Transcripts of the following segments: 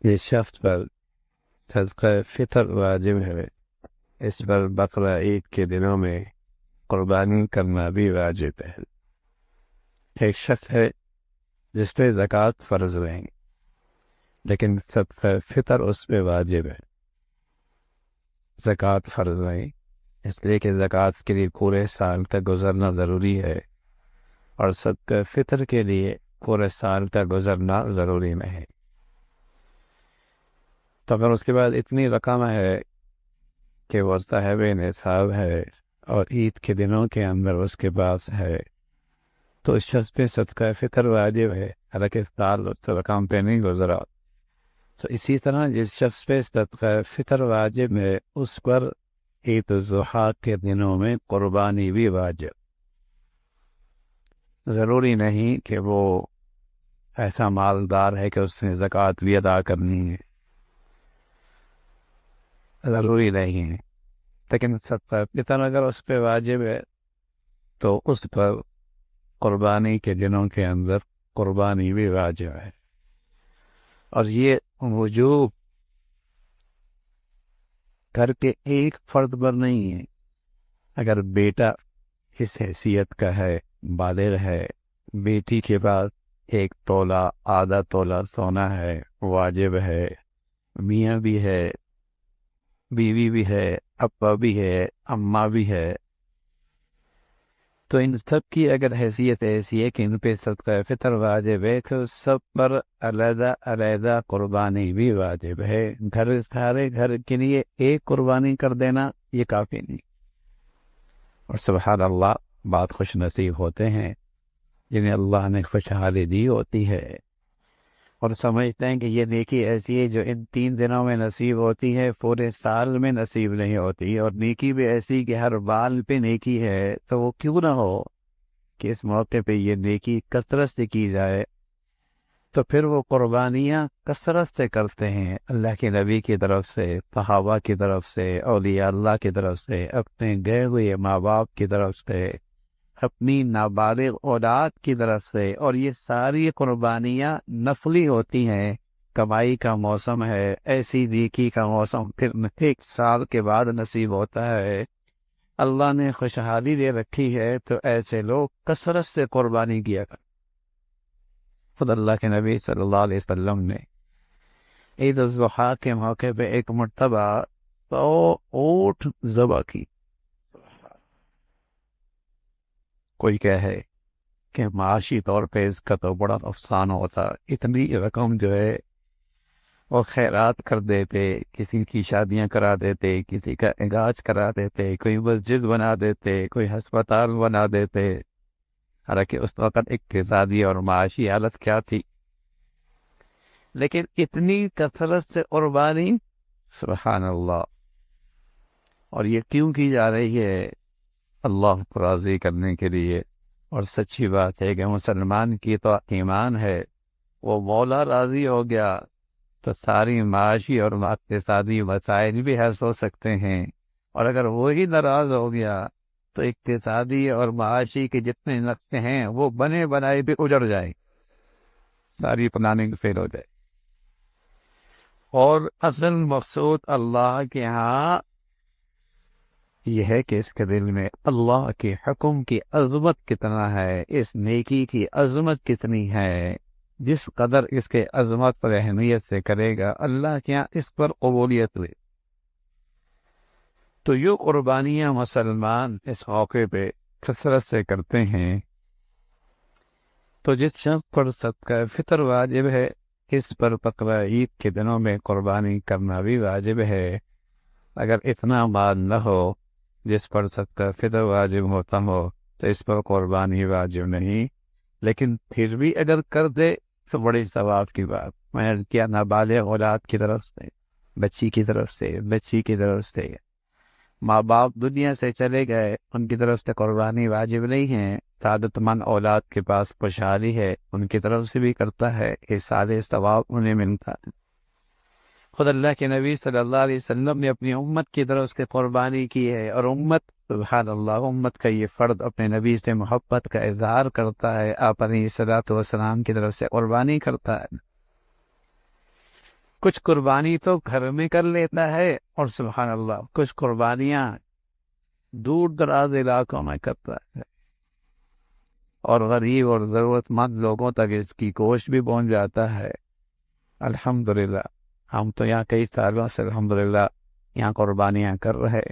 جس شخص پر صدقہ فطر واجب ہے، اس پر بقرہ عید کے دنوں میں قربانی کرنا بھی واجب ہے۔ ایک شخص ہے جس پہ زکوٰۃ فرض نہیں، لیکن صدقہ فطر اس پہ واجب ہے، زکوٰۃ فرض نہیں، اس لیے کہ زکوٰۃ کے لیے پورے سال کا گزرنا ضروری ہے، اور صدقہ فطر کے لیے پورے سال کا گزرنا ضروری نہیں۔ تو اگر اس کے بعد اتنی رقم ہے کہ وہ صاحب نصاب ہے اور عید کے دنوں کے اندر اس کے پاس ہے، تو اس شخص پہ صدقہ فطر واجب ہے، حالانکہ سال اس رقم پہ نہیں گزرا۔ تو اسی طرح جس شخص پہ صدقہ فطر واجب ہے، اس پر عید الاضحیٰ کے دنوں میں قربانی بھی واجب۔ ضروری نہیں کہ وہ ایسا مالدار ہے کہ اس نے زکوٰۃ بھی ادا کرنی ہے، ضروری نہیں ہے، لیکن صدقہ فطر اگر اس پہ واجب ہے تو اس پر قربانی کے دنوں کے اندر قربانی بھی واجب ہے۔ اور یہ وجوب گھر کے ایک فرد پر نہیں ہے۔ اگر بیٹا اس حیثیت کا ہے، بالغ ہے، بیٹی کے پاس 1 تولہ آدھا تولہ سونا ہے، واجب ہے، میاں بھی ہے، بیوی بھی ہے، ابا بھی ہے، اماں بھی ہے، تو ان سب کی اگر حیثیت ایسی ہے کہ ان پہ صدقہ فطر واجب ہے، تو سب پر علیحدہ علیحدہ قربانی بھی واجب ہے۔ سارے گھر کے لیے ایک قربانی کر دینا یہ کافی نہیں۔ اور سبحان اللہ، بات خوش نصیب ہوتے ہیں جنہیں اللہ نے خوشحالی دی ہوتی ہے اور سمجھتے ہیں کہ یہ نیکی ایسی ہے جو ان 3 دنوں میں نصیب ہوتی ہے، پورے سال میں نصیب نہیں ہوتی، اور نیکی بھی ایسی کہ ہر بال پہ نیکی ہے، تو وہ کیوں نہ ہو کہ اس موقع پہ یہ نیکی کثرت سے کی جائے۔ تو پھر وہ قربانیاں کثرت سے کرتے ہیں، اللہ کے نبی کی طرف سے، صحابہ کی طرف سے، اولیاء اللہ کی طرف سے، اپنے گئے ہوئے ماں باپ کی طرف سے، اپنی نابالغ اولاد کی طرف سے، اور یہ ساری قربانیاں نفلی ہوتی ہیں۔ کمائی کا موسم ہے، ایسی نیکی کا موسم پھر 1 سال کے بعد نصیب ہوتا ہے، اللہ نے خوشحالی دے رکھی ہے، تو ایسے لوگ کثرت سے قربانی کیا کر۔ خود اللہ کے نبی صلی اللہ علیہ وسلم نے عید الاضحیٰ کے موقع پہ ایک مرتبہ 100 اونٹ ذبح کی۔ کوئی کہے کہ معاشی طور پہ اس کا تو بڑا نقصان ہوتا، اتنی رقم جو ہے وہ خیرات کر دیتے، کسی کی شادیاں کرا دیتے، کسی کا علاج کرا دیتے، کوئی مسجد بنا دیتے، کوئی ہسپتال بنا دیتے، حالانکہ اس وقت اقتصادی اور معاشی حالت کیا تھی، لیکن اتنی کثرت سے قربانی، سبحان اللہ۔ اور یہ کیوں کی جا رہی ہے؟ اللہ کو راضی کرنے کے لیے۔ اور سچی بات ہے کہ مسلمان کی تو ایمان ہے، وہ مولا راضی ہو گیا تو ساری معاشی اور اقتصادی وسائل بھی حاصل ہو سکتے ہیں، اور اگر وہی ناراض ہو گیا تو اقتصادی اور معاشی کے جتنے نقصے ہیں وہ بنے بنائے بھی اجڑ جائیں، ساری پلاننگ فیل ہو جائے۔ اور اصل مقصود اللہ کے ہاں یہ ہے کہ اس کے دل میں اللہ کے حکم کی عظمت کتنا ہے، اس نیکی کی عظمت کتنی ہے، جس قدر اس کے عظمت پر اہمیت سے کرے گا، اللہ کے یہاں اس پر قبولیت ہوئی۔ تو یہ قربانیاں مسلمان اس موقع پہ کثرت سے کرتے ہیں۔ تو جس شخص پر صدقہ فطر واجب ہے، اس پر بقرہ عید کے دنوں میں قربانی کرنا بھی واجب ہے۔ اگر اتنا مال نہ ہو جس پر صدقہ فطر واجب ہوتا ہو تو اس پر قربانی واجب نہیں، لیکن پھر بھی اگر کر دے تو بڑی ثواب کی بات۔ میں نے کیا نابالغ اولاد کی طرف سے، بچی کی طرف سے، بچی کی طرف سے، ماں باپ دنیا سے چلے گئے، ان کی طرف سے قربانی واجب نہیں ہے، سعادت مند اولاد کے پاس خوشحالی ہے، ان کی طرف سے بھی کرتا ہے، یہ سارے ثواب انہیں ملتا ہے۔ خود اللہ کے نبی صلی اللہ علیہ وسلم نے اپنی امت کی طرف سے قربانی کی ہے، اور امت، سبحان اللہ، امت کا یہ فرد اپنے نبی سے محبت کا اظہار کرتا ہے، آپ علیہ الصلوۃ والسلام کی طرف سے قربانی کرتا ہے۔ کچھ قربانی تو گھر میں کر لیتا ہے، اور سبحان اللہ کچھ قربانیاں دور دراز علاقوں میں کرتا ہے، اور غریب اور ضرورت مند لوگوں تک اس کی گوشت بھی پہنچ جاتا ہے۔ الحمدللہ ہم تو یہاں کئی سالوں سے الحمدللہ یہاں قربانیاں کر رہے،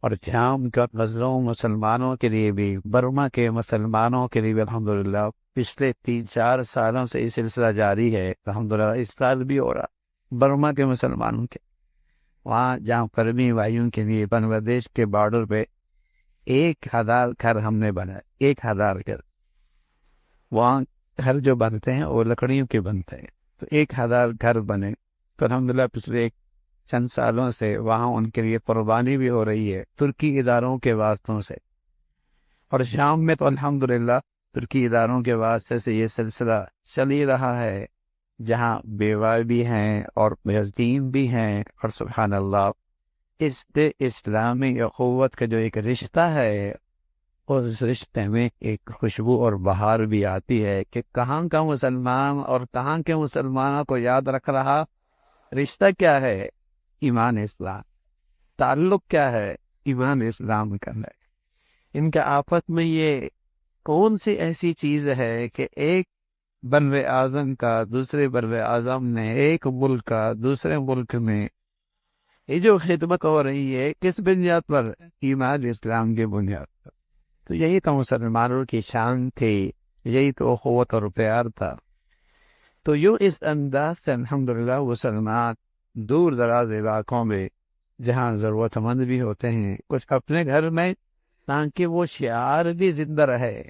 اور شام کا غزلوں مسلمانوں کے لیے بھی، برما کے مسلمانوں کے لیے بھی الحمدللہ پچھلے 3-4 سالوں سے یہ سلسلہ جاری ہے۔ الحمدللہ اس سال بھی ہو رہا برما کے مسلمانوں کے وہاں، جہاں فرمی بھائیوں کے لیے بنگلہ دیش کے بارڈر پہ 1000 گھر ہم نے بنائے، 1000 گھر۔ وہاں گھر جو بنتے ہیں وہ لکڑیوں کے بنتے ہیں، تو 1000 گھر بنے۔ تو الحمدللہ پچھلے چند سالوں سے وہاں ان کے لیے قربانی بھی ہو رہی ہے ترکی اداروں کے واسطوں سے، اور شام میں تو الحمدللہ ترکی اداروں کے واسطے سے یہ سلسلہ چل ہی رہا ہے، جہاں بیوہ بھی ہیں اور یتیم بھی ہیں، اور سبحان اللہ اس اسلامی اخوت کا جو ایک رشتہ ہے، اس رشتے میں ایک خوشبو اور بہار بھی آتی ہے کہ کہاں کا مسلمان اور کہاں کے مسلمانوں کو یاد رکھ رہا۔ رشتہ کیا ہے؟ ایمان اسلام۔ تعلق کیا ہے؟ ایمان اسلام کا ہے۔ ان کا آپس میں یہ کون سی ایسی چیز ہے کہ ایک بر اعظم کا دوسرے بر اعظم نے، ایک ملک کا دوسرے ملک میں، یہ جو خدمت ہو رہی ہے کس بنیاد پر؟ ایمان اسلام کی بنیاد پر۔ تو یہی تو مسلمانوں کی شان تھی، یہی تو اخوت اور پیار تھا۔ تو یوں اس انداز سے الحمدللہ مسلمان دور دراز علاقوں میں جہاں ضرورت مند بھی ہوتے ہیں، کچھ اپنے گھر میں، تاکہ وہ شعار بھی زندہ رہے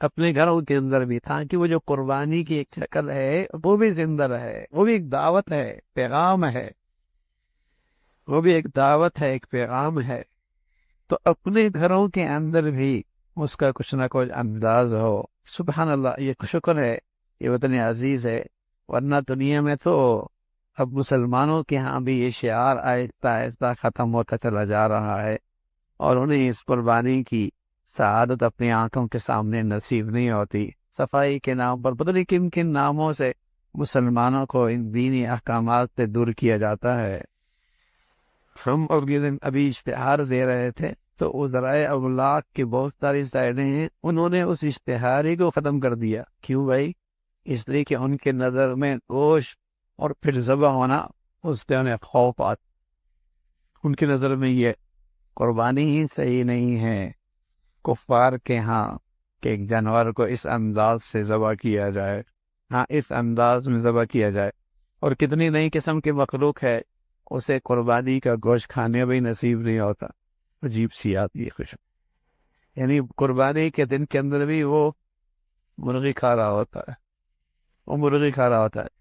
اپنے گھروں کے اندر بھی، تاکہ وہ جو قربانی کی ایک شکل ہے وہ بھی زندہ رہے، وہ بھی ایک دعوت ہے، پیغام ہے، وہ بھی ایک دعوت ہے، ایک پیغام ہے۔ تو اپنے گھروں کے اندر بھی اس کا کچھ نہ کچھ انداز ہو۔ سبحان اللہ، یہ شکر ہے، یہ وطن عزیز ہے، ورنہ دنیا میں تو اب مسلمانوں کے ہاں بھی یہ شعار آہستہ آہستہ ختم ہوتا چلا جا رہا ہے، اور انہیں اس قربانی کی سعادت اپنی آنکھوں کے سامنے نصیب نہیں ہوتی۔ صفائی کے نام پر پتہ نہیں کن کن ناموں سے مسلمانوں کو ان دینی احکامات سے دور کیا جاتا ہے۔ ہم اور یہ دن ابھی اشتہار دے رہے تھے، تو وہ ذرائع ابلاغ کی بہت ساری سائڈیں ہیں، انہوں نے اس اشتہاری کو ختم کر دیا۔ کیوں بھائی؟ اس لیے کہ ان کے نظر میں گوشت اور پھر ذبح ہونا، اس سے انہیں خوف آتا، ان کی نظر میں یہ قربانی ہی صحیح نہیں ہے کفار کے ہاں کہ ایک جانور کو اس انداز سے ذبح کیا جائے، ہاں اس انداز میں ذبح کیا جائے، اور کتنی نئی قسم کی مخلوق ہے اسے قربانی کا گوشت کھانے بھی نصیب نہیں ہوتا۔ عجیب سی آتی ہے خوشبو، یعنی قربانی کے دن کے اندر بھی وہ مرغی کھا رہا ہوتا ہے، وہ مرغی کھا رہا ہوتا ہے۔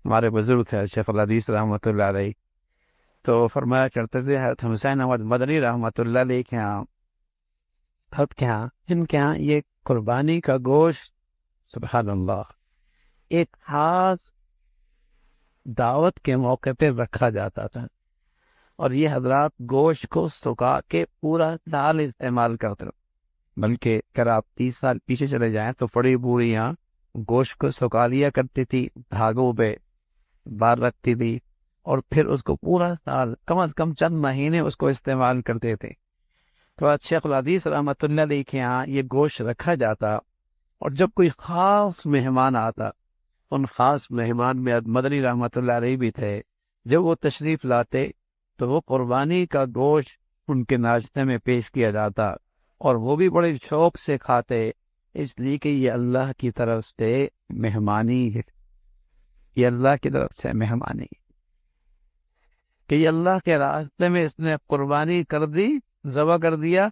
ہمارے بزرگ تھے شیخ الحدیث رحمۃ اللہ علیہ، تو فرمایا کرتے تھے حضرت حسین احمد مدنی رحمۃ اللہ علیہ کے ہاں، ان کے ہاں یہ قربانی کا گوشت سبحان اللہ ایک خاص دعوت کے موقع پہ رکھا جاتا تھا، اور یہ حضرات گوشت کو سکا کے پورا سال استعمال کرتے تھے۔ بلکہ اگر آپ 30 سال پیچھے چلے جائیں تو بڑی بوڑھیاں گوشت کو سکا لیا کرتی تھی، دھاگوں پہ بار رکھتی تھی، اور پھر اس کو پورا سال کم از کم چند مہینے اس کو استعمال کرتے تھے۔ تو آج شیخ الحدیث رحمۃ اللہ علیہ کے یہاں یہ گوشت رکھا جاتا، اور جب کوئی خاص مہمان آتا، ان خاص مہمان میں مدنی رحمۃ اللہ علیہ بھی تھے، جب وہ تشریف لاتے تو وہ قربانی کا گوشت ان کے ناشتے میں پیش کیا جاتا، اور وہ بھی بڑے شوق سے کھاتے، اس لیے کہ یہ اللہ کی طرف سے مہمانی ہے، یہ اللہ کی طرف سے مہمانی کہ یہ اللہ کے راستے میں اس نے قربانی کر دی، ذبح کر دیا،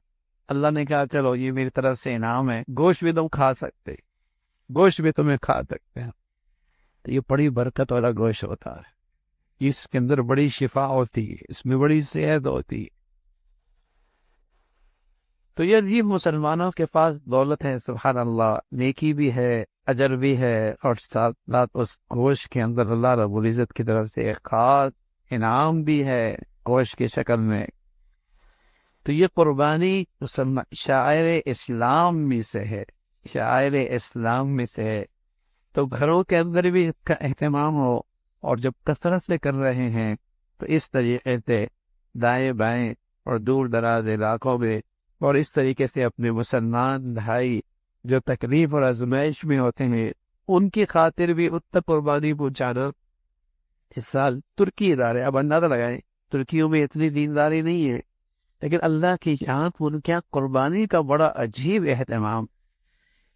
اللہ نے کہا چلو یہ میری طرف سے انعام ہے، گوشت بھی تم کھا سکتے، گوشت بھی تمہیں کھا سکتے ہیں۔ تو یہ بڑی برکت والا گوشت ہوتا ہے، اس کے اندر بڑی شفا ہوتی ہے، اس میں بڑی صحت ہوتی ہے۔ تو یہ عجیب مسلمانوں کے پاس دولت ہے، سبحان اللہ، نیکی بھی ہے، اجر بھی ہے، اور ساتھ ساتھ اس گوشت کے اندر اللہ رب العزت کی طرف سے ایک خاص انعام بھی ہے گوشت کی شکل میں۔ تو یہ قربانی شاعر اسلام میں سے ہے، شاعر اسلام میں سے ہے۔ تو گھروں کے اندر بھی اس کا اہتمام ہو، اور جب کثرت سے کر رہے ہیں تو اس طریقے سے دائیں بائیں اور دور دراز علاقوں میں اور اس طریقے سے اپنے مسلمان بھائی جو تکلیف اور آزمائش میں ہوتے ہیں ان کی خاطر بھی اتنا قربانی پہنچانا۔ اس سال ترکی ادارے، اب اندازہ لگائیں، ترکیوں میں اتنی دینداری نہیں ہے، لیکن اللہ کی یہاں ان کے یہاں قربانی کا بڑا عجیب اہتمام۔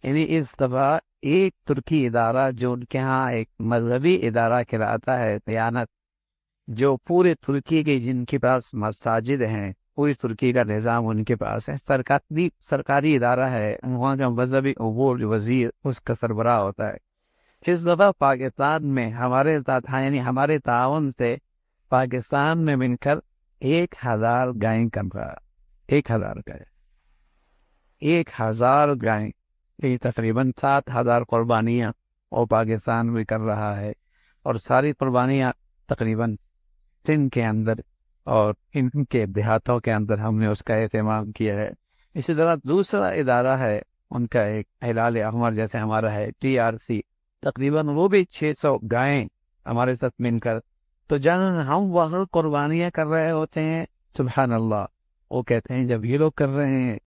یعنی اس دفعہ ایک ترکی ادارہ جو ان کے ہاں ایک مذہبی ادارہ کہلاتا ہے دیانت، جو پورے ترکی کے جن کے پاس مساجد ہیں، پوری ترکی کا نظام ان کے پاس ہے، سرکاری ادارہ ہے، وہاں کا مذہبی امور وزیر اس کا سربراہ ہوتا ہے۔ اس دفعہ پاکستان میں ہمارے ساتھ یعنی ہمارے تعاون سے پاکستان میں مل کر 1000 گائیں کر رہا، 1000 گائیں، 1000 گائیں، یہ تقریباً 7000 قربانیاں وہ پاکستان میں کر رہا ہے، اور ساری قربانیاں تقریباً سندھ کے اندر اور ان کے دیہاتوں کے اندر ہم نے اس کا اہتمام کیا ہے۔ اسی طرح دوسرا ادارہ ہے ان کا، ایک ہلال احمر جیسے ہمارا ہے TRC، تقریباً وہ بھی 600 گائیں ہمارے ساتھ مل کر، تو جب ہم وہاں قربانیاں کر رہے ہوتے ہیں، سبحان اللہ، وہ کہتے ہیں جب یہ لوگ کر رہے ہیں